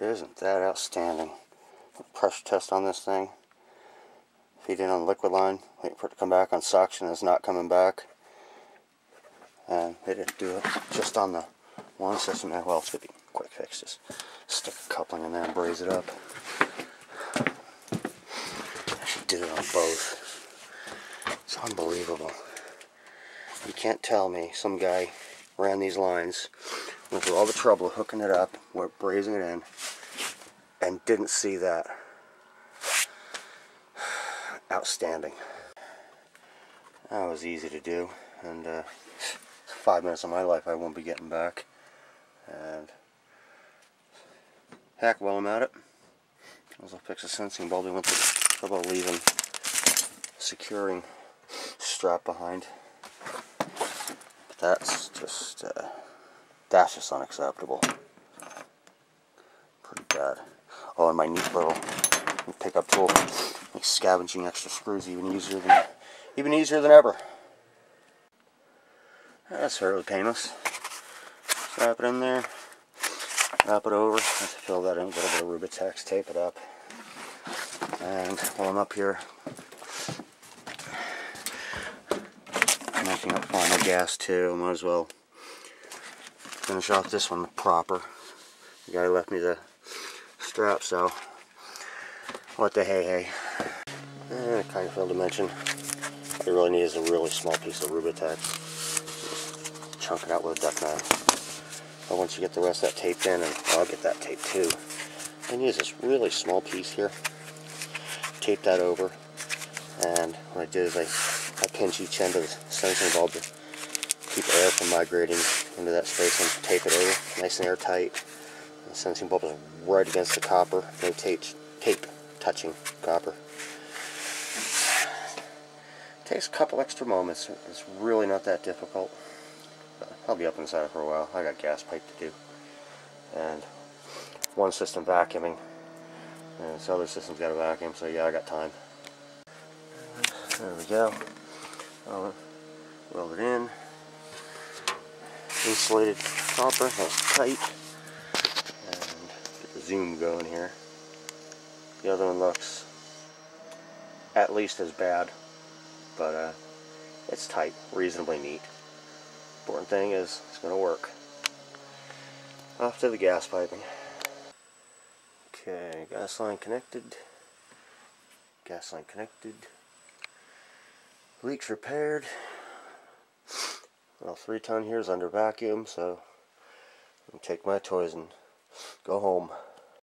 Isn't that outstanding? Pressure test on this thing. Feed in on the liquid line, wait for it to come back on suction. It's not coming back. And they didn't do it just on the one system. Well, it's going to be a quick fix. Just stick a coupling in there and braze it up. Actually did it on both. It's unbelievable. You can't tell me some guy ran these lines, went through all the trouble of hooking it up, brazing it in, and didn't see that. Outstanding. That was easy to do, and 5 minutes of my life I won't be getting back. And heck, while I'm at it, I'll fix the sensing bulb. We went to about leaving securing strap behind. But that's just unacceptable. Pretty bad. Oh, and my neat little pickup tool makes scavenging extra screws even easier than ever. That's fairly painless. Strap it in there, wrap it over. I have to fill that in with a little bit of Rubitex, tape it up. And while I'm up here, I'm emptying up final gas too. Might as well finish off this one proper. The guy left me the strap, so what the hey. And I kind of failed to mention, what you really need is a really small piece of Rubitex. Chunk it out with a duck knife. But once you get the rest of that taped in, and I'll get that taped too, and use this really small piece here, tape that over, and what I did is I pinch each end of the sensing bulb to keep air from migrating into that space and tape it over, nice and airtight. The sensing bulb is right against the copper, no tape touching copper. It takes a couple extra moments. It's really not that difficult. I'll be up inside for a while. I got gas pipe to do, and one system vacuuming, and this other system's got a vacuum, so yeah, I got time. There we go. I'll weld it in. Insulated copper, that's tight, and get the zoom going here. The other one looks at least as bad, but it's tight, reasonably neat. Important thing is it's going to work. Off to the gas piping. Okay, gas line connected. Gas line connected. Leaks repaired. Well, 3 ton here is under vacuum, so I'm going to take my toys and go home.